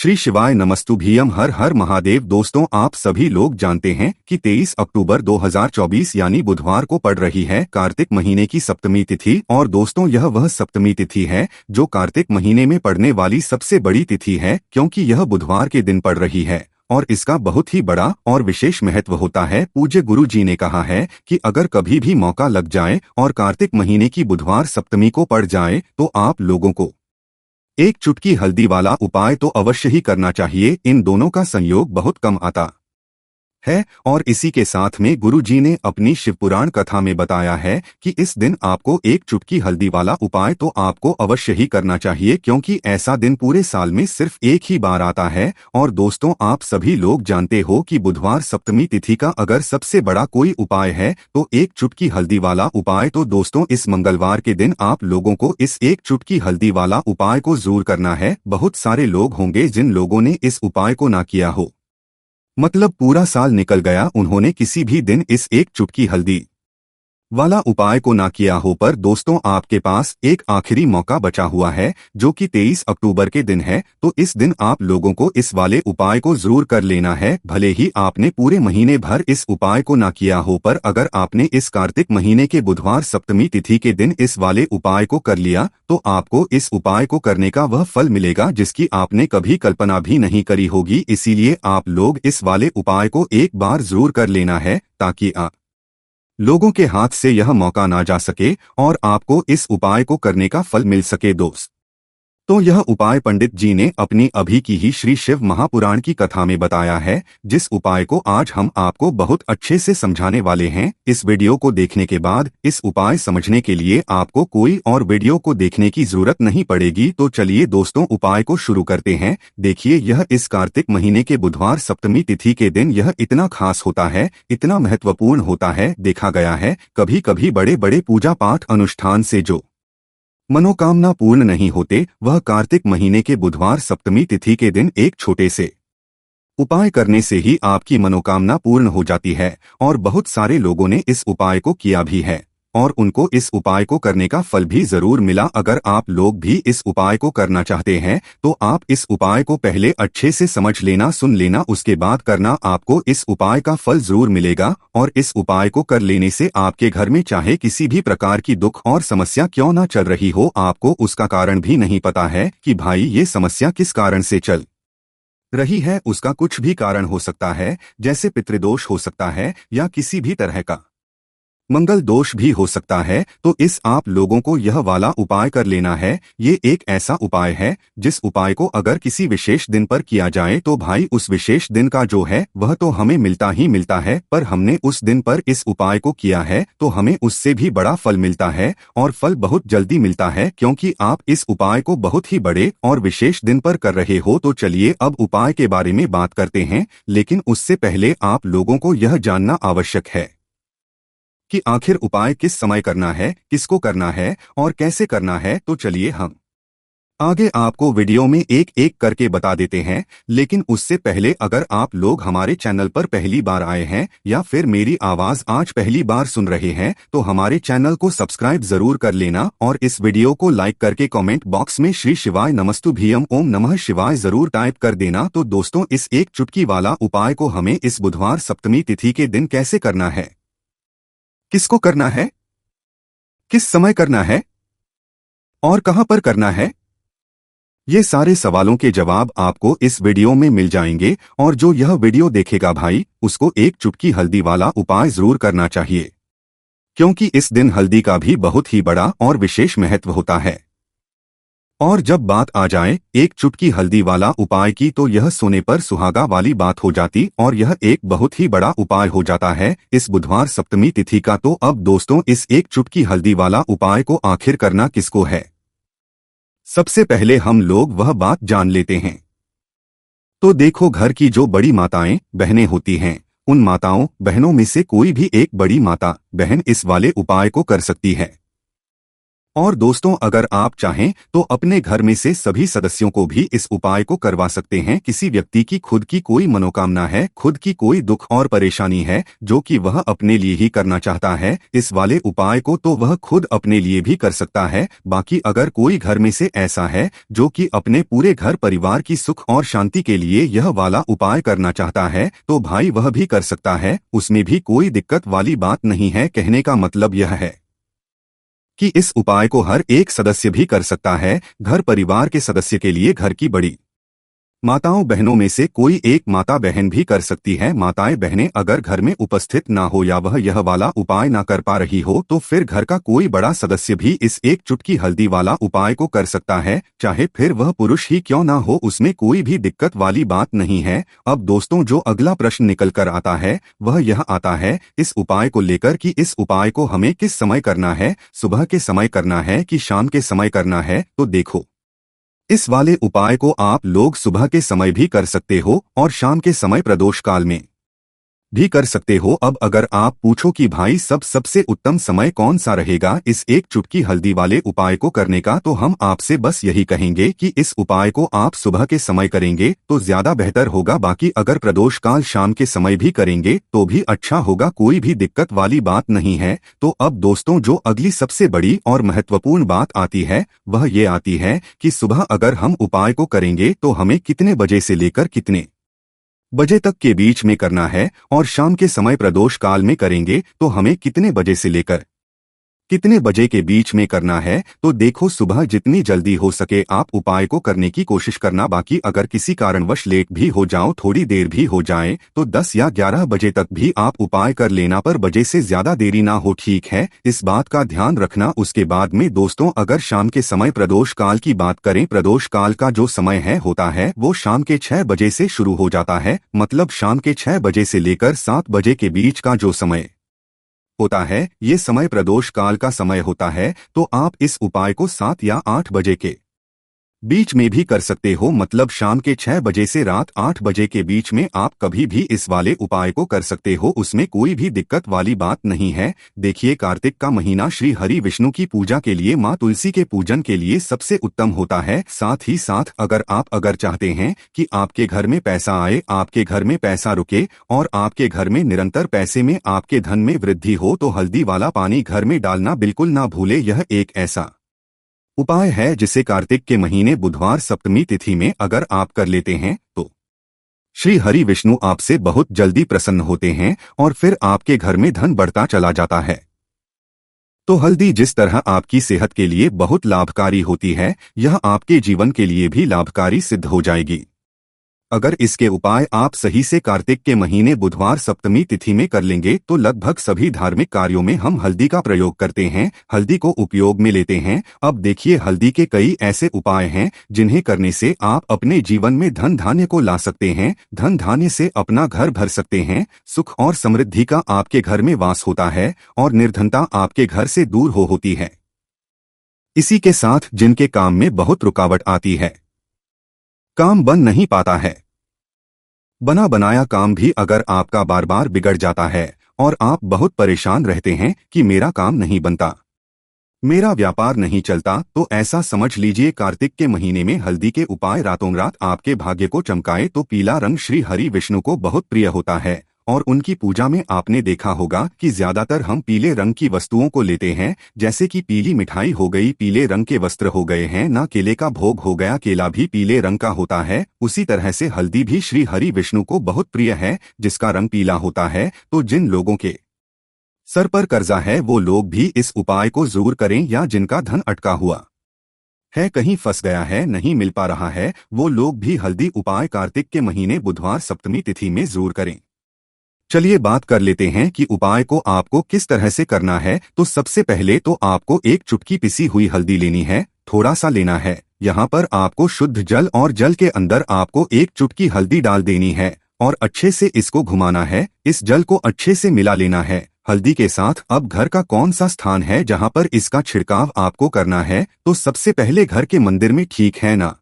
श्री शिवाय नमस्तुभ्यम। हर हर महादेव। दोस्तों, आप सभी लोग जानते हैं कि 23 अक्टूबर 2024 यानी बुधवार को पड़ रही है कार्तिक महीने की सप्तमी तिथि। और दोस्तों, यह वह सप्तमी तिथि है जो कार्तिक महीने में पड़ने वाली सबसे बड़ी तिथि है, क्योंकि यह बुधवार के दिन पड़ रही है और इसका बहुत ही बड़ा और विशेष महत्व होता है। पूज्य गुरु जी ने कहा है कि अगर कभी भी मौका लग जाए और कार्तिक महीने की बुधवार सप्तमी को पड़ जाए तो आप लोगों को एक चुटकी हल्दी वाला उपाय तो अवश्य ही करना चाहिए। इन दोनों का संयोग बहुत कम आता है और इसी के साथ में गुरु जी ने अपनी शिवपुराण कथा में बताया है कि इस दिन आपको एक चुटकी हल्दी वाला उपाय तो आपको अवश्य ही करना चाहिए, क्योंकि ऐसा दिन पूरे साल में सिर्फ एक ही बार आता है। और दोस्तों, आप सभी लोग जानते हो कि बुधवार सप्तमी तिथि का अगर सबसे बड़ा कोई उपाय है तो एक चुटकी हल्दी वाला उपाय। तो दोस्तों, इस मंगलवार के दिन आप लोगों को इस एक चुटकी हल्दी वाला उपाय को जरूर करना है। बहुत सारे लोग होंगे जिन लोगों ने इस उपाय को ना किया हो, मतलब पूरा साल निकल गया, उन्होंने किसी भी दिन इस एक चुटकी हल्दी वाला उपाय को ना किया हो। पर दोस्तों, आपके पास एक आखिरी मौका बचा हुआ है जो कि 23 अक्टूबर के दिन है। तो इस दिन आप लोगों को इस वाले उपाय को जरूर कर लेना है। भले ही आपने पूरे महीने भर इस उपाय को ना किया हो, पर अगर आपने इस कार्तिक महीने के बुधवार सप्तमी तिथि के दिन इस वाले उपाय को कर लिया तो आपको इस उपाय को करने का वह फल मिलेगा जिसकी आपने कभी कल्पना भी नहीं करी होगी। इसीलिए आप लोग इस वाले उपाय को एक बार जरूर कर लेना है ताकि आप लोगों के हाथ से यह मौका ना जा सके और आपको इस उपाय को करने का फल मिल सके। दोस्त, तो यह उपाय पंडित जी ने अपनी अभी की ही श्री शिव महापुराण की कथा में बताया है, जिस उपाय को आज हम आपको बहुत अच्छे से समझाने वाले हैं। इस वीडियो को देखने के बाद इस उपाय समझने के लिए आपको कोई और वीडियो को देखने की जरूरत नहीं पड़ेगी। तो चलिए दोस्तों, उपाय को शुरू करते हैं। देखिए, यह इस कार्तिक महीने के बुधवार सप्तमी तिथि के दिन यह इतना खास होता है, इतना महत्वपूर्ण होता है। देखा गया है कभी कभी बड़े बड़े पूजा पाठ अनुष्ठान से जो मनोकामना पूर्ण नहीं होते, वह कार्तिक महीने के बुधवार सप्तमी तिथि के दिन एक छोटे से उपाय करने से ही आपकी मनोकामना पूर्ण हो जाती है। और बहुत सारे लोगों ने इस उपाय को किया भी है और उनको इस उपाय को करने का फल भी जरूर मिला। अगर आप लोग भी इस उपाय को करना चाहते हैं तो आप इस उपाय को पहले अच्छे से समझ लेना, सुन लेना, उसके बाद करना। आपको इस उपाय का फल जरूर मिलेगा और इस उपाय को कर लेने से आपके घर में चाहे किसी भी प्रकार की दुख और समस्या क्यों ना चल रही हो, आपको उसका कारण भी नहीं पता है कि भाई ये समस्या किस कारण से चल रही है। उसका कुछ भी कारण हो सकता है, जैसे पितृदोष हो सकता है या किसी भी तरह का मंगल दोष भी हो सकता है। तो इस आप लोगों को यह वाला उपाय कर लेना है। ये एक ऐसा उपाय है जिस उपाय को अगर किसी विशेष दिन पर किया जाए तो भाई उस विशेष दिन का जो है वह तो हमें मिलता ही मिलता है, पर हमने उस दिन पर इस उपाय को किया है तो हमें उससे भी बड़ा फल मिलता है और फल बहुत जल्दी मिलता है, क्योंकि आप इस उपाय को बहुत ही बड़े और विशेष दिन पर कर रहे हो। तो चलिए अब उपाय के बारे में बात करते हैं, लेकिन उससे पहले आप लोगों को यह जानना आवश्यक है कि आखिर उपाय किस समय करना है, किसको करना है और कैसे करना है। तो चलिए हम आगे आपको वीडियो में एक एक करके बता देते हैं। लेकिन उससे पहले अगर आप लोग हमारे चैनल पर पहली बार आए हैं या फिर मेरी आवाज आज पहली बार सुन रहे हैं तो हमारे चैनल को सब्सक्राइब जरूर कर लेना और इस वीडियो को लाइक करके कमेंट बॉक्स में श्री शिवाय नमस्तुभ्यम ओम नमः शिवाय जरूर टाइप कर देना। तो दोस्तों, इस एक चुटकी वाला उपाय को हमें इस बुधवार सप्तमी तिथि के दिन कैसे करना है, किसको करना है, किस समय करना है और कहां पर करना है, ये सारे सवालों के जवाब आपको इस वीडियो में मिल जाएंगे। और जो यह वीडियो देखेगा भाई, उसको एक चुटकी हल्दी वाला उपाय जरूर करना चाहिए, क्योंकि इस दिन हल्दी का भी बहुत ही बड़ा और विशेष महत्व होता है। और जब बात आ जाए एक चुटकी हल्दी वाला उपाय की, तो यह सोने पर सुहागा वाली बात हो जाती और यह एक बहुत ही बड़ा उपाय हो जाता है इस बुधवार सप्तमी तिथि का। तो अब दोस्तों, इस एक चुटकी हल्दी वाला उपाय को आखिर करना किसको है, सबसे पहले हम लोग वह बात जान लेते हैं। तो देखो, घर की जो बड़ी माताएं बहनें होती हैं, उन माताओं बहनों में से कोई भी एक बड़ी माता बहन इस वाले उपाय को कर सकती है। और दोस्तों, अगर आप चाहें तो अपने घर में से सभी सदस्यों को भी इस उपाय को करवा सकते हैं। किसी व्यक्ति की खुद की कोई मनोकामना है, खुद की कोई दुख और परेशानी है जो कि वह अपने लिए ही करना चाहता है, इस वाले उपाय को तो वह खुद अपने लिए भी कर सकता है। बाकी अगर कोई घर में से ऐसा है जो कि अपने पूरे घर परिवार की सुख और शांति के लिए यह वाला उपाय करना चाहता है, तो भाई वह भी कर सकता है, उसमें भी कोई दिक्कत वाली बात नहीं है। कहने का मतलब यह है कि इस उपाय को हर एक सदस्य भी कर सकता है। घर परिवार के सदस्य के लिए घर की बड़ी माताओं बहनों में से कोई एक माता बहन भी कर सकती है। माताएं बहनें अगर घर में उपस्थित ना हो या वह यह वाला उपाय ना कर पा रही हो तो फिर घर का कोई बड़ा सदस्य भी इस एक चुटकी हल्दी वाला उपाय को कर सकता है, चाहे फिर वह पुरुष ही क्यों ना हो, उसमें कोई भी दिक्कत वाली बात नहीं है। अब दोस्तों, जो अगला प्रश्न निकल कर आता है वह यह आता है इस उपाय को लेकर कि इस उपाय को हमें किस समय करना है, सुबह के समय करना है कि शाम के समय करना है। तो देखो, इस वाले उपाय को आप लोग सुबह के समय भी कर सकते हो और शाम के समय प्रदोष काल में भी कर सकते हो। अब अगर आप पूछो कि भाई सबसे उत्तम समय कौन सा रहेगा इस एक चुटकी हल्दी वाले उपाय को करने का, तो हम आपसे बस यही कहेंगे कि इस उपाय को आप सुबह के समय करेंगे तो ज्यादा बेहतर होगा। बाकी अगर प्रदोष काल शाम के समय भी करेंगे तो भी अच्छा होगा, कोई भी दिक्कत वाली बात नहीं है। तो अब दोस्तों, जो अगली सबसे बड़ी और महत्वपूर्ण बात आती है वह ये आती है कि सुबह अगर हम उपाय को करेंगे तो हमें कितने बजे से लेकर कितने बजे तक के बीच में करना है, और शाम के समय प्रदोष काल में करेंगे तो हमें कितने बजे से लेकर कितने बजे के बीच में करना है। तो देखो, सुबह जितनी जल्दी हो सके आप उपाय को करने की कोशिश करना। बाकी अगर किसी कारणवश लेट भी हो जाओ, थोड़ी देर भी हो जाए, तो 10 या 11 बजे तक भी आप उपाय कर लेना, पर बजे से ज्यादा देरी ना हो, ठीक है, इस बात का ध्यान रखना। उसके बाद में दोस्तों, अगर शाम के समय प्रदोष काल की बात करें, प्रदोष काल का जो समय है होता है वो शाम के 6 बजे से शुरू हो जाता है। मतलब शाम के 6 बजे से लेकर 7 बजे के बीच का जो समय होता है ये समय प्रदोष काल का समय होता है। तो आप इस उपाय को 7 या 8 बजे के बीच में भी कर सकते हो। मतलब शाम के 6 बजे से रात 8 बजे के बीच में आप कभी भी इस वाले उपाय को कर सकते हो, उसमें कोई भी दिक्कत वाली बात नहीं है। देखिए, कार्तिक का महीना श्री हरि विष्णु की पूजा के लिए, माँ तुलसी के पूजन के लिए सबसे उत्तम होता है। साथ ही साथ अगर चाहते हैं कि आपके घर में पैसा आए, आपके घर में पैसा रुके और आपके घर में निरंतर पैसे में, आपके धन में वृद्धि हो, तो हल्दी वाला पानी घर में डालना बिल्कुल ना भूले। यह एक ऐसा उपाय है जिसे कार्तिक के महीने बुधवार सप्तमी तिथि में अगर आप कर लेते हैं तो श्री हरि विष्णु आपसे बहुत जल्दी प्रसन्न होते हैं और फिर आपके घर में धन बढ़ता चला जाता है। तो हल्दी जिस तरह आपकी सेहत के लिए बहुत लाभकारी होती है, यह आपके जीवन के लिए भी लाभकारी सिद्ध हो जाएगी। अगर इसके उपाय आप सही से कार्तिक के महीने बुधवार सप्तमी तिथि में कर लेंगे तो लगभग सभी धार्मिक कार्यों में हम हल्दी का प्रयोग करते हैं, हल्दी को उपयोग में लेते हैं। अब देखिए, हल्दी के कई ऐसे उपाय हैं जिन्हें करने से आप अपने जीवन में धन धान्य को ला सकते हैं, धन धान्य से अपना घर भर सकते हैं, सुख और समृद्धि का आपके घर में वास होता है और निर्धनता आपके घर से दूर होती है। इसी के साथ जिनके काम में बहुत रुकावट आती है, काम बन नहीं पाता है, बना बनाया काम भी अगर आपका बार बार बिगड़ जाता है और आप बहुत परेशान रहते हैं कि मेरा काम नहीं बनता, मेरा व्यापार नहीं चलता, तो ऐसा समझ लीजिए कार्तिक के महीने में हल्दी के उपाय रातों रात आपके भाग्य को चमकाए। तो पीला रंग श्री हरि विष्णु को बहुत प्रिय होता है और उनकी पूजा में आपने देखा होगा कि ज्यादातर हम पीले रंग की वस्तुओं को लेते हैं, जैसे कि पीली मिठाई हो गई, पीले रंग के वस्त्र हो गए हैं ना, केले का भोग हो गया, केला भी पीले रंग का होता है। उसी तरह से हल्दी भी श्री हरि विष्णु को बहुत प्रिय है जिसका रंग पीला होता है। तो जिन लोगों के सर पर कर्जा है वो लोग भी इस उपाय को जरूर करें, या जिनका धन अटका हुआ है, कहीं फंस गया है, नहीं मिल पा रहा है, वो लोग भी हल्दी उपाय कार्तिक के महीने बुधवार सप्तमी तिथि में जरूर करें। चलिए बात कर लेते हैं कि उपाय को आपको किस तरह से करना है। तो सबसे पहले तो आपको एक चुटकी पिसी हुई हल्दी लेनी है, थोड़ा सा लेना है। यहाँ पर आपको शुद्ध जल और जल के अंदर आपको एक चुटकी हल्दी डाल देनी है और अच्छे से इसको घुमाना है, इस जल को अच्छे से मिला लेना है हल्दी के साथ। अब घर का कौन सा स्थान है जहाँ पर इसका छिड़काव आपको करना है? तो सबसे पहले घर के मंदिर में, ठीक है ना।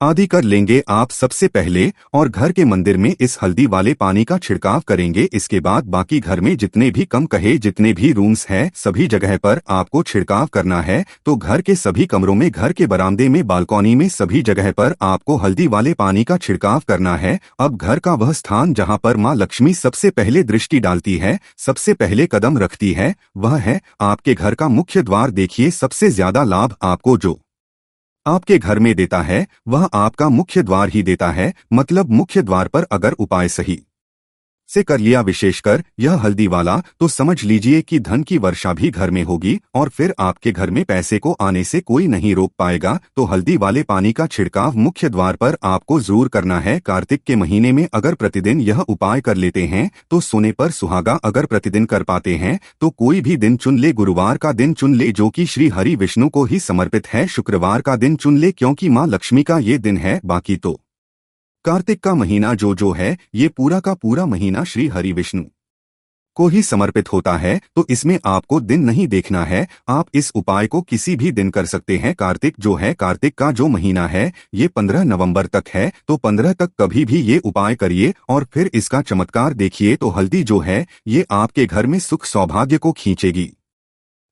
आदि कर लेंगे आप सबसे पहले, और घर के मंदिर में इस हल्दी वाले पानी का छिड़काव करेंगे। इसके बाद बाकी घर में जितने भी कम कहे जितने भी रूम्स हैं सभी जगह पर आपको छिड़काव करना है। तो घर के सभी कमरों में, घर के बरामदे में, बालकनी में, सभी जगह पर आपको हल्दी वाले पानी का छिड़काव करना है। अब घर का वह स्थान जहां पर माँ लक्ष्मी सबसे पहले दृष्टि डालती है, सबसे पहले कदम रखती है, वह है आपके घर का मुख्य द्वार। देखिए, सबसे ज्यादा लाभ आपको जो आपके घर में देता है वह आपका मुख्य द्वार ही देता है। मतलब मुख्य द्वार पर अगर उपाय सही से कर लिया, विशेषकर यह हल्दी वाला, तो समझ लीजिए कि धन की वर्षा भी घर में होगी और फिर आपके घर में पैसे को आने से कोई नहीं रोक पाएगा। तो हल्दी वाले पानी का छिड़काव मुख्य द्वार पर आपको जरूर करना है। कार्तिक के महीने में अगर प्रतिदिन यह उपाय कर लेते हैं तो सोने पर सुहागा। अगर प्रतिदिन कर पाते हैं तो कोई भी दिन चुन ले, गुरुवार का दिन चुन ले जो कि श्री हरि विष्णु को ही समर्पित है, शुक्रवार का दिन चुन ले क्योंकि माँ लक्ष्मी का ये दिन है। बाकी तो कार्तिक का महीना जो है ये पूरा का पूरा महीना श्री हरि विष्णु को ही समर्पित होता है। तो इसमें आपको दिन नहीं देखना है, आप इस उपाय को किसी भी दिन कर सकते हैं। कार्तिक जो है, कार्तिक का जो महीना है ये 15 नवंबर तक है, तो 15 तक कभी भी ये उपाय करिए और फिर इसका चमत्कार देखिए। तो हल्दी जो है ये आपके घर में सुख सौभाग्य को खींचेगी,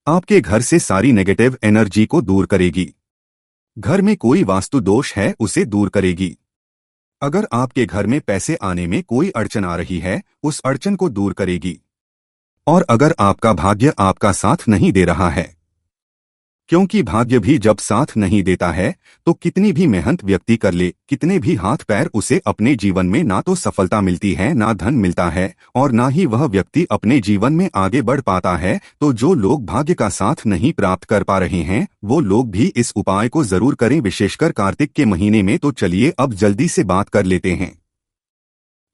आपके घर से सारी नेगेटिव एनर्जी को दूर करेगी, घर में कोई वास्तु दोष है उसे दूर करेगी। अगर आपके घर में पैसे आने में कोई अड़चन आ रही है उस अड़चन को दूर करेगी। और अगर आपका भाग्य आपका साथ नहीं दे रहा है, क्योंकि भाग्य भी जब साथ नहीं देता है तो कितनी भी मेहनत व्यक्ति कर ले, कितने भी हाथ पैर, उसे अपने जीवन में ना तो सफलता मिलती है, ना धन मिलता है और ना ही वह व्यक्ति अपने जीवन में आगे बढ़ पाता है। तो जो लोग भाग्य का साथ नहीं प्राप्त कर पा रहे हैं वो लोग भी इस उपाय को जरूर करें, विशेषकर कार्तिक के महीने में। तो चलिए अब जल्दी से बात कर लेते हैं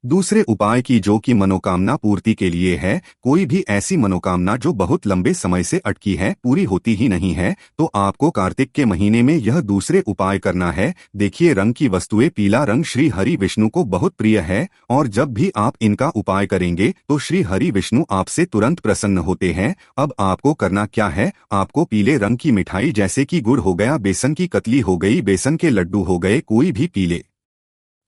दूसरे उपाय की, जो कि मनोकामना पूर्ति के लिए है। कोई भी ऐसी मनोकामना जो बहुत लंबे समय से अटकी है, पूरी होती ही नहीं है, तो आपको कार्तिक के महीने में यह दूसरे उपाय करना है। देखिए, रंग की वस्तुएं, पीला रंग श्री हरि विष्णु को बहुत प्रिय है और जब भी आप इनका उपाय करेंगे तो श्री हरि विष्णु आपसे तुरंत प्रसन्न होते हैं। अब आपको करना क्या है, आपको पीले रंग की मिठाई जैसे कि गुड़ हो गया, बेसन की कतली हो गई, बेसन के लड्डू हो गए, कोई भी पीले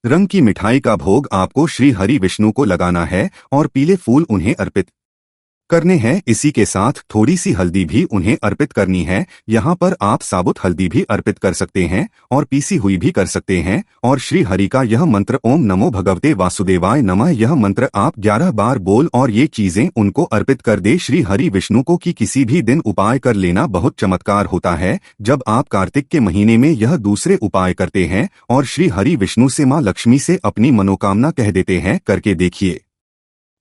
रंग की मिठाई का भोग आपको श्री हरि विष्णु को लगाना है और पीले फूल उन्हें अर्पित करने हैं। इसी के साथ थोड़ी सी हल्दी भी उन्हें अर्पित करनी है। यहाँ पर आप साबुत हल्दी भी अर्पित कर सकते हैं और पीसी हुई भी कर सकते हैं। और श्री हरि का यह मंत्र, ओम नमो भगवते वासुदेवाय नमः, यह मंत्र आप 11 बार बोल और ये चीजें उनको अर्पित कर दे श्री हरि विष्णु को। कि किसी भी दिन उपाय कर लेना बहुत चमत्कार होता है। जब आप कार्तिक के महीने में यह दूसरे उपाय करते हैं और श्री हरि विष्णु से माँ लक्ष्मी से अपनी मनोकामना कह देते हैं, करके देखिए,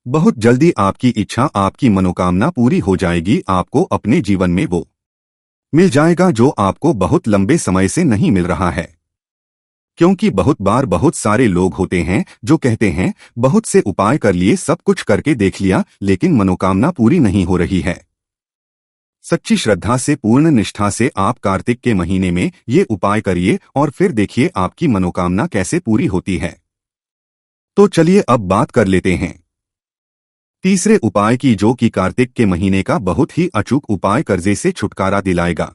बहुत जल्दी आपकी इच्छा, आपकी मनोकामना पूरी हो जाएगी। आपको अपने जीवन में वो मिल जाएगा जो आपको बहुत लंबे समय से नहीं मिल रहा है। क्योंकि बहुत बार बहुत सारे लोग होते हैं जो कहते हैं बहुत से उपाय कर लिए, सब कुछ करके देख लिया, लेकिन मनोकामना पूरी नहीं हो रही है। सच्ची श्रद्धा से, पूर्ण निष्ठा से आप कार्तिक के महीने में ये उपाय करिए और फिर देखिए आपकी मनोकामना कैसे पूरी होती है। तो चलिए अब बात कर लेते हैं तीसरे उपाय की, जो कि कार्तिक के महीने का बहुत ही अचूक उपाय कर्जे से छुटकारा दिलाएगा।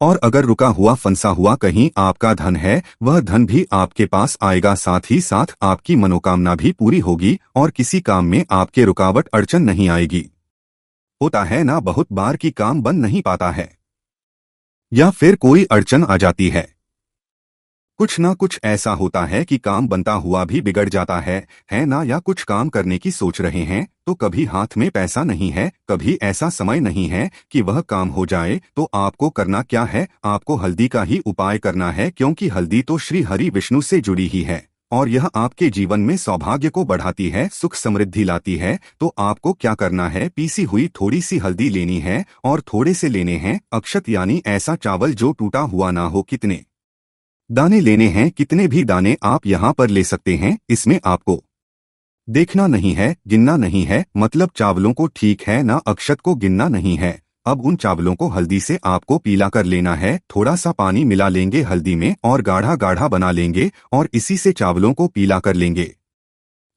और अगर रुका हुआ फंसा हुआ कहीं आपका धन है, वह धन भी आपके पास आएगा, साथ ही साथ आपकी मनोकामना भी पूरी होगी और किसी काम में आपके रुकावट अड़चन नहीं आएगी। होता है ना, बहुत बार की काम बन नहीं पाता है या फिर कोई अड़चन आ जाती है, कुछ ना कुछ ऐसा होता है कि काम बनता हुआ भी बिगड़ जाता है ना। या कुछ काम करने की सोच रहे हैं तो कभी हाथ में पैसा नहीं है, कभी ऐसा समय नहीं है कि वह काम हो जाए। तो आपको करना क्या है, आपको हल्दी का ही उपाय करना है, क्योंकि हल्दी तो श्री हरि विष्णु से जुड़ी ही है और यह आपके जीवन में सौभाग्य को बढ़ाती है, सुख समृद्धि लाती है। तो आपको क्या करना है, पीसी हुई थोड़ी सी हल्दी लेनी है और थोड़े से लेने हैं अक्षत, यानी ऐसा चावल जो टूटा हुआ ना हो। कितने दाने लेने हैं, कितने भी दाने आप यहाँ पर ले सकते हैं, इसमें आपको देखना नहीं है, गिनना नहीं है, मतलब चावलों को, ठीक है ना, अक्षत को गिनना नहीं है। अब उन चावलों को हल्दी से आपको पीला कर लेना है, थोड़ा सा पानी मिला लेंगे हल्दी में और गाढ़ा गाढ़ा बना लेंगे और इसी से चावलों को पीला कर लेंगे।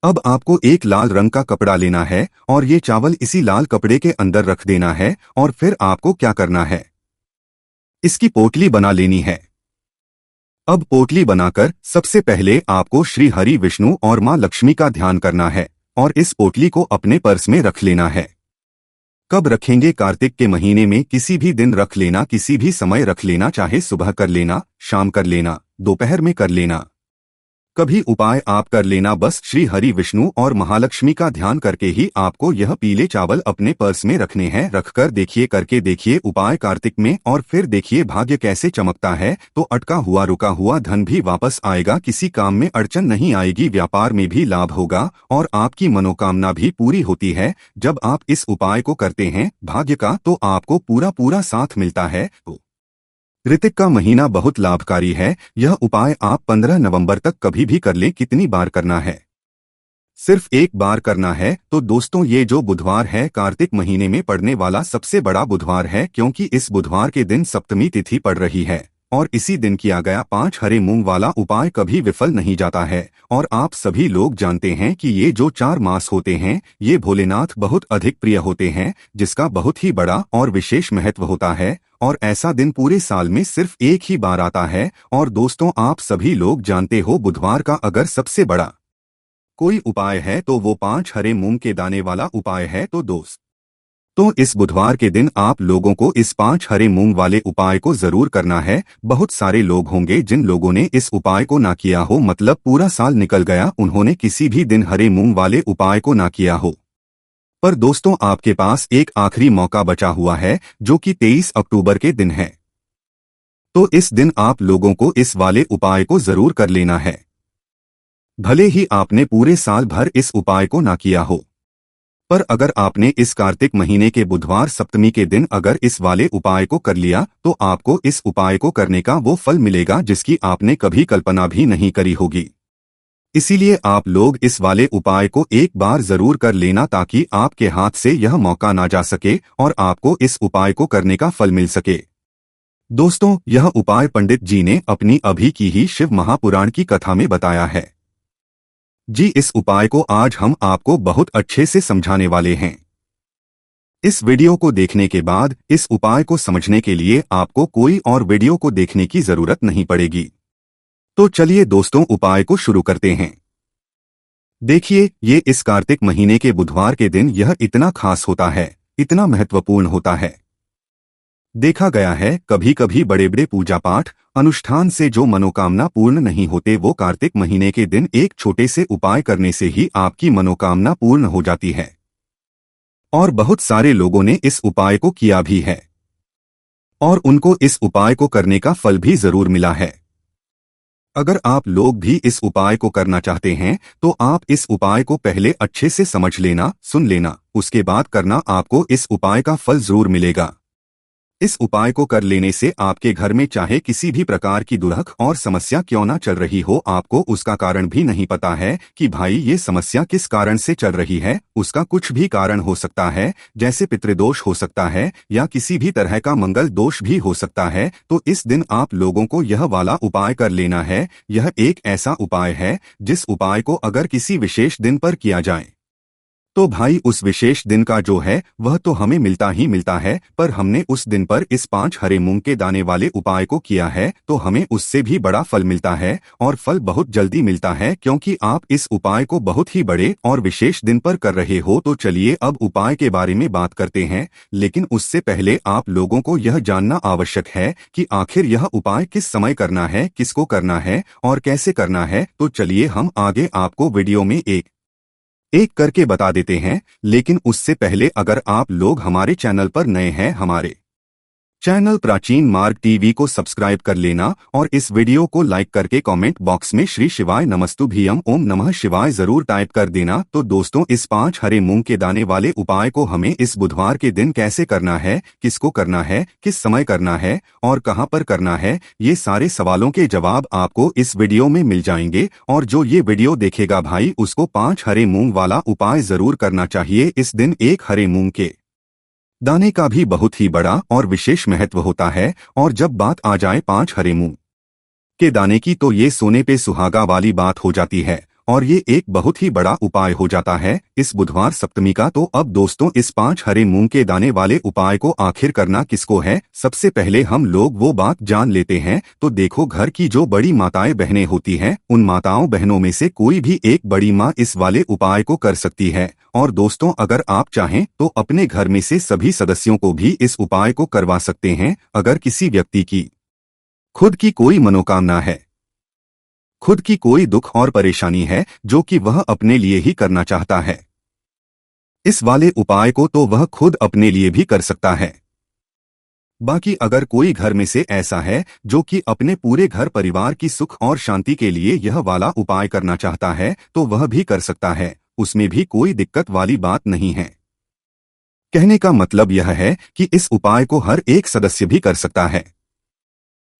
अब आपको एक लाल रंग का कपड़ा लेना है और ये चावल इसी लाल कपड़े के अंदर रख देना है और फिर आपको क्या करना है, इसकी पोटली बना लेनी है। अब पोटली बनाकर सबसे पहले आपको श्री हरि विष्णु और मां लक्ष्मी का ध्यान करना है और इस पोटली को अपने पर्स में रख लेना है। कब रखेंगे? कार्तिक के महीने में किसी भी दिन रख लेना, किसी भी समय रख लेना, चाहे सुबह कर लेना, शाम कर लेना, दोपहर में कर लेना, कभी उपाय आप कर लेना। बस श्री हरि विष्णु और महालक्ष्मी का ध्यान करके ही आपको यह पीले चावल अपने पर्स में रखने हैं। रखकर देखिए, करके देखिए उपाय कार्तिक में, और फिर देखिए भाग्य कैसे चमकता है। तो अटका हुआ रुका हुआ धन भी वापस आएगा, किसी काम में अड़चन नहीं आएगी, व्यापार में भी लाभ होगा और आपकी मनोकामना भी पूरी होती है जब आप इस उपाय को करते हैं भाग्य का, तो आपको पूरा पूरा साथ मिलता है। ऋतिक का महीना बहुत लाभकारी है। यह उपाय आप 15 नवंबर तक कभी भी कर लें। कितनी बार करना है? सिर्फ एक बार करना है। तो दोस्तों, ये जो बुधवार है कार्तिक महीने में पड़ने वाला सबसे बड़ा बुधवार है, क्योंकि इस बुधवार के दिन सप्तमी तिथि पड़ रही है और इसी दिन किया गया 5 हरे मूंग वाला उपाय कभी विफल नहीं जाता है। और आप सभी लोग जानते हैं कि ये जो 4 मास होते हैं ये भोलेनाथ बहुत अधिक प्रिय होते हैं, जिसका बहुत ही बड़ा और विशेष महत्व होता है। और ऐसा दिन पूरे साल में सिर्फ एक ही बार आता है। और दोस्तों, आप सभी लोग जानते हो बुधवार का अगर सबसे बड़ा कोई उपाय है तो वो 5 हरे मूंग के दाने वाला उपाय है। तो इस बुधवार के दिन आप लोगों को इस 5 हरे मूंग वाले उपाय को जरूर करना है। बहुत सारे लोग होंगे जिन लोगों ने इस उपाय को ना किया हो, मतलब पूरा साल निकल गया, उन्होंने किसी भी दिन हरे मूंग वाले उपाय को ना किया हो। पर दोस्तों, आपके पास एक आखिरी मौका बचा हुआ है जो कि 23 अक्टूबर के दिन है। तो इस दिन आप लोगों को इस वाले उपाय को जरूर कर लेना है, भले ही आपने पूरे साल भर इस उपाय को ना किया हो। पर अगर आपने इस कार्तिक महीने के बुधवार सप्तमी के दिन अगर इस वाले उपाय को कर लिया तो आपको इस उपाय को करने का वो फल मिलेगा जिसकी आपने कभी कल्पना भी नहीं करी होगी। इसीलिए आप लोग इस वाले उपाय को एक बार जरूर कर लेना, ताकि आपके हाथ से यह मौका ना जा सके और आपको इस उपाय को करने का फल मिल सके। दोस्तों, यह उपाय पंडित जी ने अपनी अभी की ही शिव महापुराण की कथा में बताया है जी। इस उपाय को आज हम आपको बहुत अच्छे से समझाने वाले हैं। इस वीडियो को देखने के बाद इस उपाय को समझने के लिए आपको कोई और वीडियो को देखने की जरूरत नहीं पड़ेगी। तो चलिए दोस्तों, उपाय को शुरू करते हैं। देखिए, ये इस कार्तिक महीने के बुधवार के दिन यह इतना खास होता है, इतना महत्वपूर्ण होता है। देखा गया है कभी कभी बड़े बड़े पूजा पाठ अनुष्ठान से जो मनोकामना पूर्ण नहीं होते, वो कार्तिक महीने के दिन एक छोटे से उपाय करने से ही आपकी मनोकामना पूर्ण हो जाती है। और बहुत सारे लोगों ने इस उपाय को किया भी है और उनको इस उपाय को करने का फल भी जरूर मिला है। अगर आप लोग भी इस उपाय को करना चाहते हैं तो आप इस उपाय को पहले अच्छे से समझ लेना, सुन लेना, उसके बाद करना, आपको इस उपाय का फल जरूर मिलेगा। इस उपाय को कर लेने से आपके घर में चाहे किसी भी प्रकार की दुर्लभ और समस्या क्यों ना चल रही हो, आपको उसका कारण भी नहीं पता है कि भाई ये समस्या किस कारण से चल रही है। उसका कुछ भी कारण हो सकता है, जैसे पितृदोष हो सकता है या किसी भी तरह का मंगल दोष भी हो सकता है। तो इस दिन आप लोगों को यह वाला उपाय कर लेना है। यह एक ऐसा उपाय है जिस उपाय को अगर किसी विशेष दिन पर किया जाए तो भाई उस विशेष दिन का जो है वह तो हमें मिलता ही मिलता है। पर हमने उस दिन पर इस 5 हरे मूंग के दाने वाले उपाय को किया है तो हमें उससे भी बड़ा फल मिलता है, और फल बहुत जल्दी मिलता है, क्योंकि आप इस उपाय को बहुत ही बड़े और विशेष दिन पर कर रहे हो। तो चलिए अब उपाय के बारे में बात करते हैं, लेकिन उससे पहले आप लोगों को यह जानना आवश्यक है कि आखिर यह उपाय किस समय करना है, किसको करना है और कैसे करना है। तो चलिए हम आगे आपको वीडियो में एक करके बता देते हैं। लेकिन उससे पहले अगर आप लोग हमारे चैनल पर नए हैं, हमारे चैनल प्राचीन मार्ग टीवी को सब्सक्राइब कर लेना और इस वीडियो को लाइक करके कमेंट बॉक्स में श्री शिवाय नमस्तुभ्यम ओम नमः शिवाय जरूर टाइप कर देना। तो दोस्तों, इस 5 हरे मूंग के दाने वाले उपाय को हमें इस बुधवार के दिन कैसे करना है, किसको करना है, किस समय करना है और कहां पर करना है, ये सारे सवालों के जवाब आपको इस वीडियो में मिल जाएंगे। और जो ये वीडियो देखेगा भाई, उसको 5 हरे मूंग वाला उपाय जरूर करना चाहिए। इस दिन एक हरे मूंग के दाने का भी बहुत ही बड़ा और विशेष महत्व होता है। और जब बात आ जाए 5 हरे मूंग के दाने की, तो ये सोने पे सुहागा वाली बात हो जाती है। और ये एक बहुत ही बड़ा उपाय हो जाता है इस बुधवार सप्तमी का। तो अब दोस्तों इस 5 हरे मूंग के दाने वाले उपाय को आखिर करना किसको है, सबसे पहले हम लोग वो बात जान लेते हैं। तो देखो, घर की जो बड़ी माताएं बहनें होती हैं, उन माताओं बहनों में से कोई भी एक बड़ी माँ इस वाले उपाय को कर सकती है। और दोस्तों अगर आप चाहें तो अपने घर में से सभी सदस्यों को भी इस उपाय को करवा सकते हैं। अगर किसी व्यक्ति की खुद की कोई मनोकामना है, खुद की कोई दुख और परेशानी है जो कि वह अपने लिए ही करना चाहता है इस वाले उपाय को, तो वह खुद अपने लिए भी कर सकता है। बाकी अगर कोई घर में से ऐसा है जो कि अपने पूरे घर परिवार की सुख और शांति के लिए यह वाला उपाय करना चाहता है, तो वह भी कर सकता है, उसमें भी कोई दिक्कत वाली बात नहीं है। कहने का मतलब यह है कि इस उपाय को हर एक सदस्य भी कर सकता है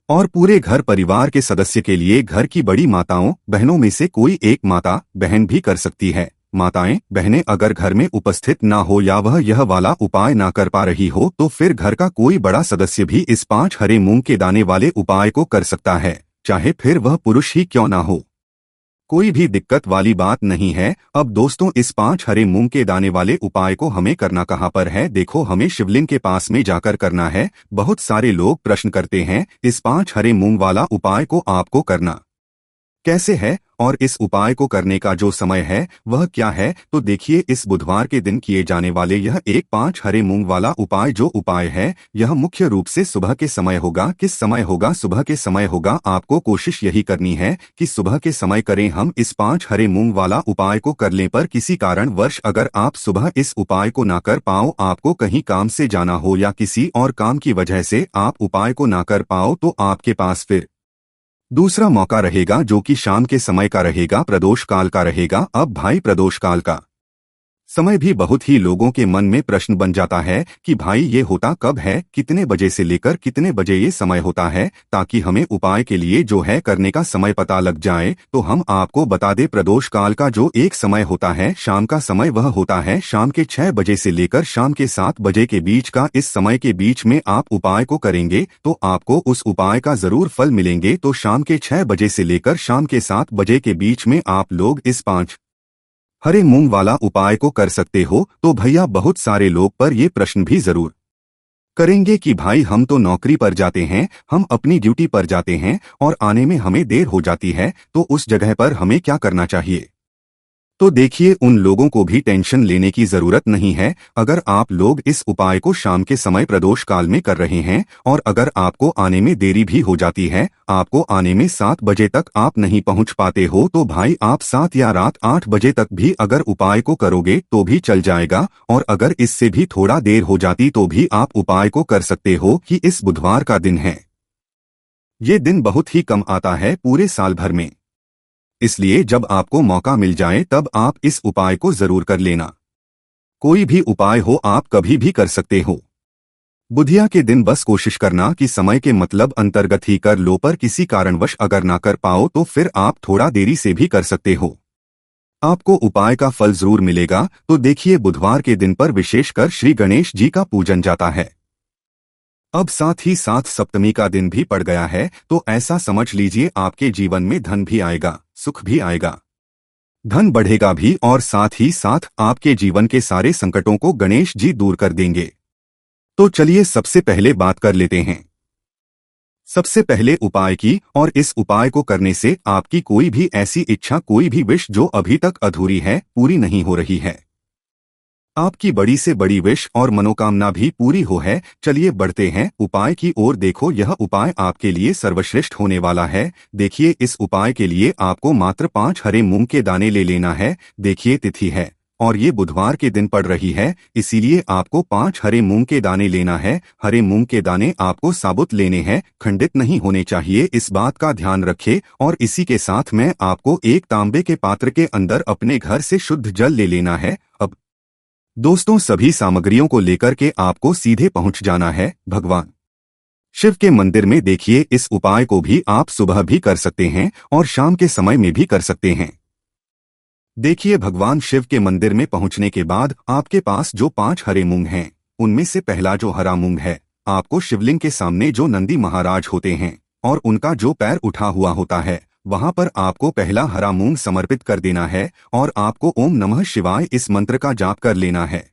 और पूरे घर परिवार के सदस्य के लिए घर की बड़ी माताओं बहनों में से कोई एक माता बहन भी कर सकती है। माताएं बहनें अगर घर में उपस्थित ना हो या वह यह वाला उपाय ना कर पा रही हो, तो फिर घर का कोई बड़ा सदस्य भी इस 5 हरे मूंग के दाने वाले उपाय को कर सकता है, चाहे फिर वह पुरुष ही क्यों ना हो। कोई भी दिक्कत वाली बात नहीं है। अब दोस्तों इस 5 हरे मूंग के दाने वाले उपाय को हमें करना कहाँ पर है, देखो हमें शिवलिंग के पास में जाकर करना है। बहुत सारे लोग प्रश्न करते हैं इस 5 हरे मूंग वाला उपाय को आपको करना कैसे है और इस उपाय को करने का जो समय है वह क्या है। तो देखिए, इस बुधवार के दिन किए जाने वाले यह एक 5 हरे मूंग वाला उपाय जो उपाय है, यह मुख्य रूप से सुबह के समय होगा। किस समय होगा? सुबह के समय होगा। आपको कोशिश यही करनी है कि सुबह के समय करें हम इस 5 हरे मूंग वाला उपाय को। करने पर किसी कारणवश अगर आप सुबह इस उपाय को ना कर पाओ, आपको कहीं काम से जाना हो या किसी और काम की वजह से आप उपाय को ना कर पाओ, तो आपके पास फिर दूसरा मौका रहेगा जो कि शाम के समय का रहेगा, प्रदोष काल का रहेगा। अब भाई प्रदोष काल का समय भी बहुत ही लोगों के मन में प्रश्न बन जाता है कि भाई ये होता कब है, कितने बजे से लेकर कितने बजे ये समय होता है, ताकि हमें उपाय के लिए जो है करने का समय पता लग जाए। तो हम आपको बता दें, प्रदोष काल का जो एक समय होता है शाम का समय, वह होता है शाम के 6 बजे से लेकर शाम के 7 बजे के बीच का। इस समय के बीच में आप उपाय को करेंगे तो आपको उस उपाय का जरूर फल मिलेंगे। तो शाम के 6 बजे से लेकर शाम के 7 बजे के बीच में आप लोग इस 5 हरे मूंग वाला उपाय को कर सकते हो। तो भैया बहुत सारे लोग पर ये प्रश्न भी जरूर करेंगे कि भाई हम तो नौकरी पर जाते हैं, हम अपनी ड्यूटी पर जाते हैं और आने में हमें देर हो जाती है, तो उस जगह पर हमें क्या करना चाहिए। तो देखिए, उन लोगों को भी टेंशन लेने की जरूरत नहीं है। अगर आप लोग इस उपाय को शाम के समय प्रदोष काल में कर रहे हैं और अगर आपको आने में देरी भी हो जाती है, आपको आने में 7 बजे तक आप नहीं पहुंच पाते हो, तो भाई आप 7 या रात 8 बजे तक भी अगर उपाय को करोगे तो भी चल जाएगा। और अगर इससे भी थोड़ा देर हो जाती तो भी आप उपाय को कर सकते हो कि इस बुधवार का दिन है, ये दिन बहुत ही कम आता है पूरे साल भर में, इसलिए जब आपको मौका मिल जाए तब आप इस उपाय को जरूर कर लेना। कोई भी उपाय हो आप कभी भी कर सकते हो। बुधिया के दिन बस कोशिश करना कि समय के मतलब अंतर्गत ही कर लो, पर किसी कारणवश अगर ना कर पाओ तो फिर आप थोड़ा देरी से भी कर सकते हो, आपको उपाय का फल जरूर मिलेगा। तो देखिए, बुधवार के दिन पर विशेषकर श्री गणेश जी का पूजन जाता है। अब साथ ही साथ सप्तमी का दिन भी पड़ गया है, तो ऐसा समझ लीजिए आपके जीवन में धन भी आएगा, सुख भी आएगा, धन बढ़ेगा भी और साथ ही साथ आपके जीवन के सारे संकटों को गणेश जी दूर कर देंगे। तो चलिए सबसे पहले बात कर लेते हैं सबसे पहले उपाय की। और इस उपाय को करने से आपकी कोई भी ऐसी इच्छा, कोई भी विश जो अभी तक अधूरी है, पूरी नहीं हो रही है, आपकी बड़ी से बड़ी विश और मनोकामना भी पूरी हो है। चलिए बढ़ते हैं उपाय की ओर। देखो, यह उपाय आपके लिए सर्वश्रेष्ठ होने वाला है। देखिए, इस उपाय के लिए आपको मात्र 5 हरे मूंग के दाने ले लेना है। देखिए, तिथि है और ये बुधवार के दिन पड़ रही है, इसीलिए आपको 5 हरे मूंग के दाने लेना है। हरे मूंग के दाने आपको साबुत लेने हैं, खंडित नहीं होने चाहिए, इस बात का ध्यान रखें। और इसी के साथ में आपको एक तांबे के पात्र के अंदर अपने घर से शुद्ध जल ले लेना है। अब दोस्तों, सभी सामग्रियों को लेकर के आपको सीधे पहुंच जाना है भगवान शिव के मंदिर में। देखिए, इस उपाय को भी आप सुबह भी कर सकते हैं और शाम के समय में भी कर सकते हैं। देखिए, भगवान शिव के मंदिर में पहुंचने के बाद आपके पास जो 5 हरे मूंग हैं, उनमें से पहला जो हरा मूंग है, आपको शिवलिंग के सामने जो नंदी महाराज होते हैं और उनका जो पैर उठा हुआ होता है, वहां पर आपको पहला हरा मूंग समर्पित कर देना है और आपको ओम नमः शिवाय इस मंत्र का जाप कर लेना है।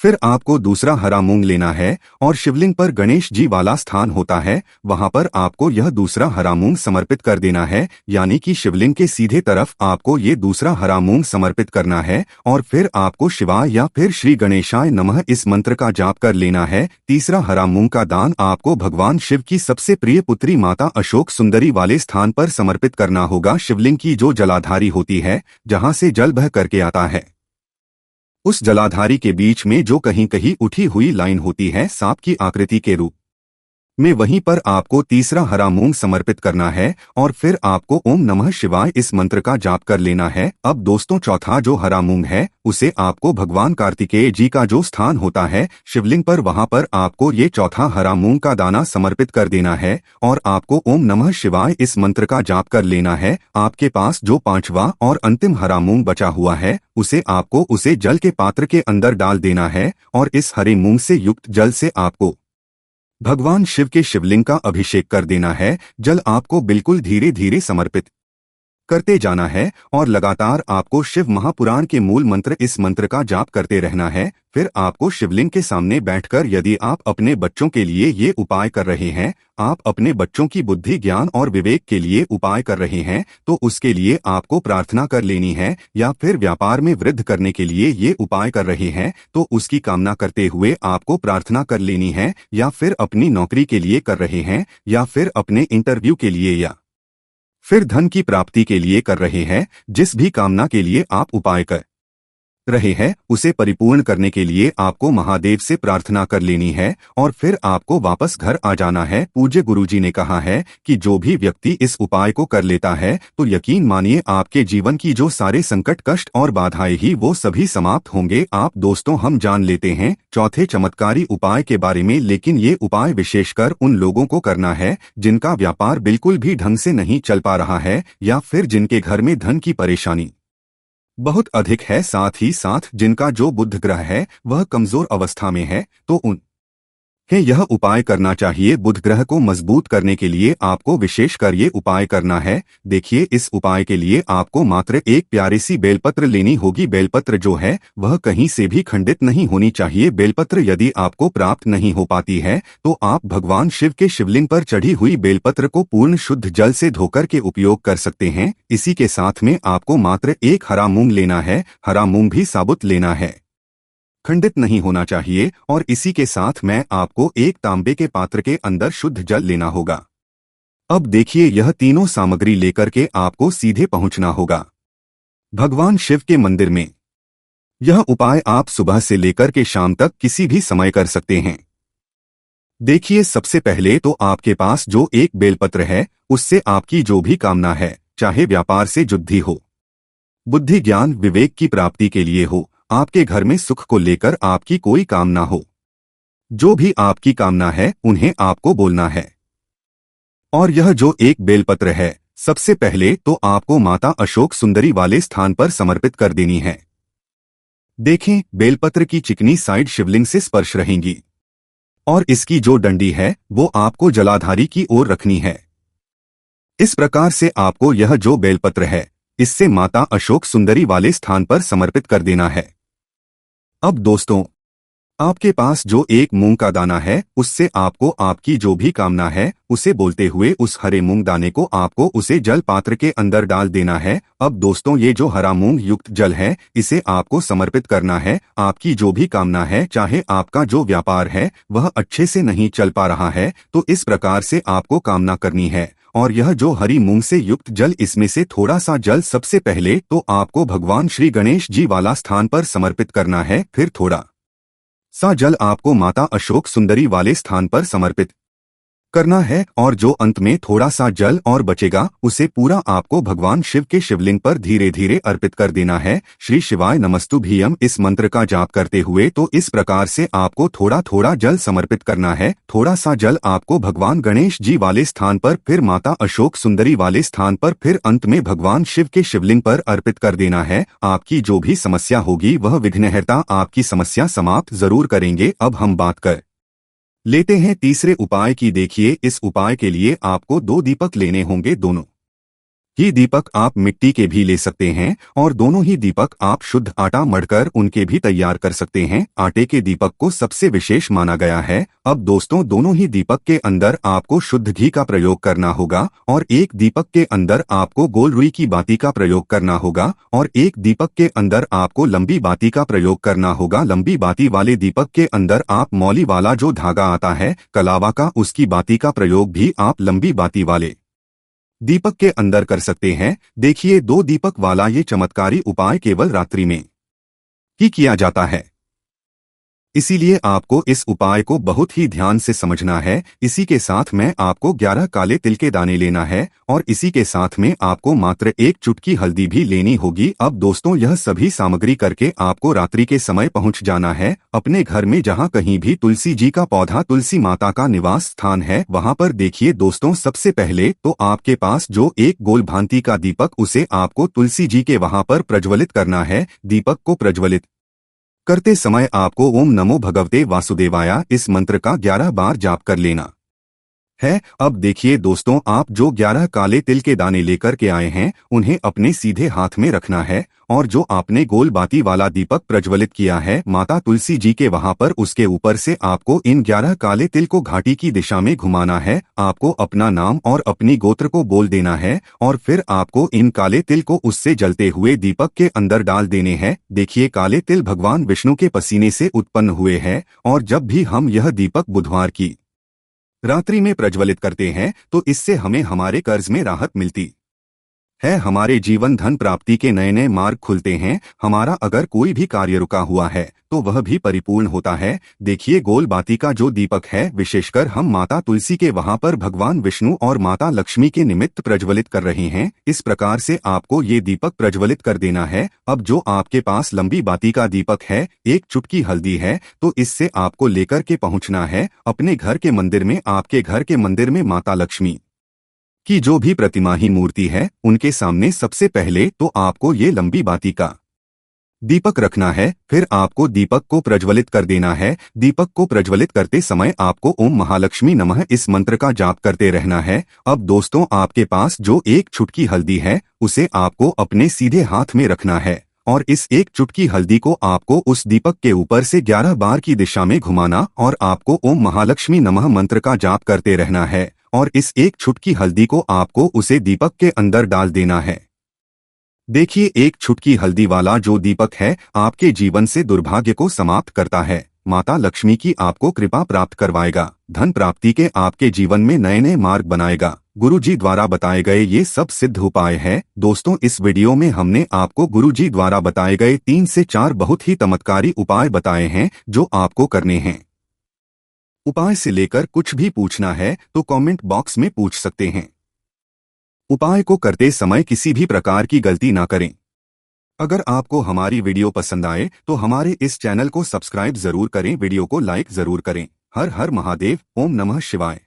फिर आपको दूसरा हरा मूंग लेना है और शिवलिंग पर गणेश जी वाला स्थान होता है, वहां पर आपको यह दूसरा हरा मूंग समर्पित कर देना है, यानी कि शिवलिंग के सीधे तरफ आपको ये दूसरा हरा मूंग समर्पित करना है और फिर आपको शिवाय या फिर श्री गणेशाय नमः इस मंत्र का जाप कर लेना है। तीसरा हरा मूंग का दान आपको भगवान शिव की सबसे प्रिय पुत्री माता अशोक सुंदरी वाले स्थान पर समर्पित करना होगा। शिवलिंग की जो जलाधारी होती है, जहां से जल बह करके आता है, उस जलाधारी के बीच में जो कहीं कहीं उठी हुई लाइन होती है सांप की आकृति के रूप में, वहीं पर आपको तीसरा हरा मूंग समर्पित करना है और फिर आपको ओम नमः शिवाय इस मंत्र का जाप कर लेना है। अब दोस्तों, चौथा जो हरा मूंग है उसे आपको भगवान कार्तिकेय जी का जो स्थान होता है शिवलिंग पर, वहां पर आपको ये चौथा हरा मूंग का दाना समर्पित कर देना है और आपको ओम नमः शिवाय इस मंत्र का जाप कर लेना है। आपके पास जो पांचवा और अंतिम हरा मूंग बचा हुआ है उसे जल के पात्र के अंदर डाल देना है और इस हरे मूंग से युक्त जल से आपको भगवान शिव के शिवलिंग का अभिषेक कर देना है। जल आपको बिल्कुल धीरे धीरे समर्पित करते जाना है और लगातार आपको शिव महापुराण के मूल मंत्र इस मंत्र का जाप करते रहना है। फिर आपको शिवलिंग के सामने बैठकर, यदि आप अपने बच्चों के लिए ये उपाय कर रहे हैं, आप अपने बच्चों की बुद्धि ज्ञान और विवेक के लिए उपाय कर रहे हैं, तो उसके लिए आपको प्रार्थना कर लेनी है, या फिर व्यापार में वृद्धि करने के लिए ये उपाय कर रहे हैं तो उसकी कामना करते हुए आपको प्रार्थना कर लेनी है, या फिर अपनी नौकरी के लिए कर रहे हैं, या फिर अपने इंटरव्यू के लिए, या फिर धन की प्राप्ति के लिए कर रहे हैं, जिस भी कामना के लिए आप उपाय कर रहे हैं उसे परिपूर्ण करने के लिए आपको महादेव से प्रार्थना कर लेनी है और फिर आपको वापस घर आ जाना है। पूज्य गुरुजी ने कहा है कि जो भी व्यक्ति इस उपाय को कर लेता है तो यकीन मानिए आपके जीवन की जो सारे संकट, कष्ट और बाधाएं ही वो सभी समाप्त होंगे। आप दोस्तों, हम जान लेते हैं चौथे चमत्कारी उपाय के बारे में, लेकिन ये उपाय विशेषकर उन लोगों को करना है जिनका व्यापार बिल्कुल भी ढंग से नहीं चल पा रहा है, या फिर जिनके घर में धन की परेशानी बहुत अधिक है, साथ ही साथ जिनका जो बुध ग्रह है वह कमजोर अवस्था में है, तो उन्हें यह उपाय करना चाहिए। बुध ग्रह को मजबूत करने के लिए आपको विशेषकर ये उपाय करना है। देखिए, इस उपाय के लिए आपको मात्र एक प्यारी सी बेलपत्र लेनी होगी। बेलपत्र जो है वह कहीं से भी खंडित नहीं होनी चाहिए। बेलपत्र यदि आपको प्राप्त नहीं हो पाती है तो आप भगवान शिव के शिवलिंग पर चढ़ी हुई बेलपत्र को पूर्ण शुद्ध जल से धोकर के उपयोग कर सकते हैं। इसी के साथ में आपको मात्र एक हरा मूंग लेना है। हरा मूंग भी साबुत लेना है, खंडित नहीं होना चाहिए। और इसी के साथ में आपको एक तांबे के पात्र के अंदर शुद्ध जल लेना होगा। अब देखिए, यह तीनों सामग्री लेकर के आपको सीधे पहुंचना होगा भगवान शिव के मंदिर में। यह उपाय आप सुबह से लेकर के शाम तक किसी भी समय कर सकते हैं। देखिए, सबसे पहले तो आपके पास जो एक बेलपत्र है उससे आपकी जो भी कामना है, चाहे व्यापार से जुद्धि हो, बुद्धि ज्ञान विवेक की प्राप्ति के लिए हो, आपके घर में सुख को लेकर आपकी कोई कामना हो, जो भी आपकी कामना है उन्हें आपको बोलना है। और यह जो एक बेलपत्र है सबसे पहले तो आपको माता अशोक सुंदरी वाले स्थान पर समर्पित कर देनी है। देखें, बेलपत्र की चिकनी साइड शिवलिंग से स्पर्श रहेंगी और इसकी जो डंडी है वो आपको जलाधारी की ओर रखनी है। इस प्रकार से आपको यह जो बेलपत्र है इससे माता अशोक सुंदरी वाले स्थान पर समर्पित कर देना है। अब दोस्तों, आपके पास जो एक मूंग का दाना है उससे आपको आपकी जो भी कामना है उसे बोलते हुए उस हरे मूंग दाने को आपको उसे जल पात्र के अंदर डाल देना है। अब दोस्तों, ये जो हरा मूंग युक्त जल है इसे आपको समर्पित करना है। आपकी जो भी कामना है, चाहे आपका जो व्यापार है वह अच्छे से नहीं चल पा रहा है, तो इस प्रकार से आपको कामना करनी है। और यह जो हरी मूंग से युक्त जल, इसमें से थोड़ा सा जल सबसे पहले तो आपको भगवान श्री गणेश जी वाला स्थान पर समर्पित करना है। फिर थोड़ा सा जल आपको माता अशोक सुंदरी वाले स्थान पर समर्पित करना है, और जो अंत में थोड़ा सा जल और बचेगा उसे पूरा आपको भगवान शिव के शिवलिंग पर धीरे धीरे अर्पित कर देना है। श्री शिवाय नमस्तुभ्यम इस मंत्र का जाप करते हुए तो इस प्रकार से आपको थोड़ा थोड़ा जल समर्पित करना है। थोड़ा सा जल आपको भगवान गणेश जी वाले स्थान पर, फिर माता अशोक सुंदरी वाले स्थान पर, फिर अंत में भगवान शिव के शिवलिंग पर अर्पित कर देना है। आपकी जो भी समस्या होगी वह विघ्नहर्ता आपकी समस्या समाप्त जरूर करेंगे। अब हम बात कर लेते हैं तीसरे उपाय की। देखिए, इस उपाय के लिए आपको 2 दीपक लेने होंगे। दोनों ये दीपक आप मिट्टी के भी ले सकते हैं और दोनों ही दीपक आप शुद्ध आटा मढ़कर उनके भी तैयार कर सकते हैं। आटे के दीपक को सबसे विशेष माना गया है। अब दोस्तों दोनों ही दीपक के अंदर आपको शुद्ध घी का प्रयोग करना होगा और एक दीपक के अंदर आपको गोल रुई की बाती का प्रयोग करना होगा और एक दीपक के अंदर आपको लंबी बाती का प्रयोग करना होगा। लंबी बाती वाले दीपक के अंदर आप मौली वाला जो धागा आता है कलावा का, उसकी बाती का प्रयोग भी आप लंबी बाती वाले दीपक के अंदर कर सकते हैं। देखिए 2 दीपक वाला ये चमत्कारी उपाय केवल रात्रि में ही किया जाता है, इसीलिए आपको इस उपाय को बहुत ही ध्यान से समझना है। इसी के साथ में आपको 11 काले तिल के दाने लेना है और इसी के साथ में आपको मात्र 1 चुटकी हल्दी भी लेनी होगी। अब दोस्तों यह सभी सामग्री करके आपको रात्रि के समय पहुंच जाना है अपने घर में, जहां कहीं भी तुलसी जी का पौधा, तुलसी माता का निवास स्थान है, वहां पर देखिए दोस्तों सबसे पहले तो आपके पास जो एक गोल भांति का दीपक, उसे आपको तुलसी जी के वहां पर प्रज्वलित करना है। दीपक को प्रज्वलित करते समय आपको ओम नमो भगवते वासुदेवाय इस मंत्र का 11 बार जाप कर लेना है। अब देखिए दोस्तों, आप जो 11 काले तिल के दाने लेकर के आए हैं उन्हें अपने सीधे हाथ में रखना है और जो आपने गोल बाती वाला दीपक प्रज्वलित किया है माता तुलसी जी के वहां पर, उसके ऊपर से आपको इन 11 काले तिल को घाटी की दिशा में घुमाना है। आपको अपना नाम और अपनी गोत्र को बोल देना है और फिर आपको इन काले तिल को उससे जलते हुए दीपक के अंदर डाल देने हैं। देखिए काले तिल भगवान विष्णु के पसीने से उत्पन्न हुए हैं और जब भी हम यह दीपक बुधवार की रात्रि में प्रज्वलित करते हैं तो इससे हमें हमारे कर्ज में राहत मिलती है, हमारे जीवन धन प्राप्ति के नए नए मार्ग खुलते हैं। हमारा अगर कोई भी कार्य रुका हुआ है तो वह भी परिपूर्ण होता है। देखिए गोल बाती का जो दीपक है विशेषकर हम माता तुलसी के वहां पर भगवान विष्णु और माता लक्ष्मी के निमित्त प्रज्वलित कर रहे हैं। इस प्रकार से आपको ये दीपक प्रज्वलित कर देना है। अब जो आपके पास लंबी बाती का दीपक है, 1 चुटकी हल्दी है, तो इससे आपको लेकर के पहुंचना है अपने घर के मंदिर में। आपके घर के मंदिर में माता लक्ष्मी की जो भी प्रतिमा ही मूर्ति है उनके सामने सबसे पहले तो आपको ये लंबी बाती का दीपक रखना है। फिर आपको दीपक को प्रज्वलित कर देना है। दीपक को प्रज्वलित करते समय आपको ओम महालक्ष्मी नमः इस मंत्र का जाप करते रहना है। अब दोस्तों आपके पास जो 1 चुटकी हल्दी है उसे आपको अपने सीधे हाथ में रखना है और इस 1 चुटकी हल्दी को आपको उस दीपक के ऊपर से 11 बार की दिशा में घुमाना और आपको ओम महालक्ष्मी नमः मंत्र का जाप करते रहना है और इस 1 चुटकी हल्दी को आपको उसे दीपक के अंदर डाल देना है। देखिए 1 चुटकी हल्दी वाला जो दीपक है आपके जीवन से दुर्भाग्य को समाप्त करता है, माता लक्ष्मी की आपको कृपा प्राप्त करवाएगा, धन प्राप्ति के आपके जीवन में नए नए मार्ग बनाएगा। गुरु जी द्वारा बताए गए ये सब सिद्ध उपाय है। दोस्तों इस वीडियो में हमने आपको गुरु जी द्वारा बताए गए 3 से 4 बहुत ही चमत्कारी उपाय बताए हैं जो आपको करने हैं। उपाय से लेकर कुछ भी पूछना है तो कमेंट बॉक्स में पूछ सकते हैं। उपाय को करते समय किसी भी प्रकार की गलती ना करें। अगर आपको हमारी वीडियो पसंद आए तो हमारे इस चैनल को सब्सक्राइब जरूर करें, वीडियो को लाइक जरूर करें। हर हर महादेव, ओम नमः शिवाय।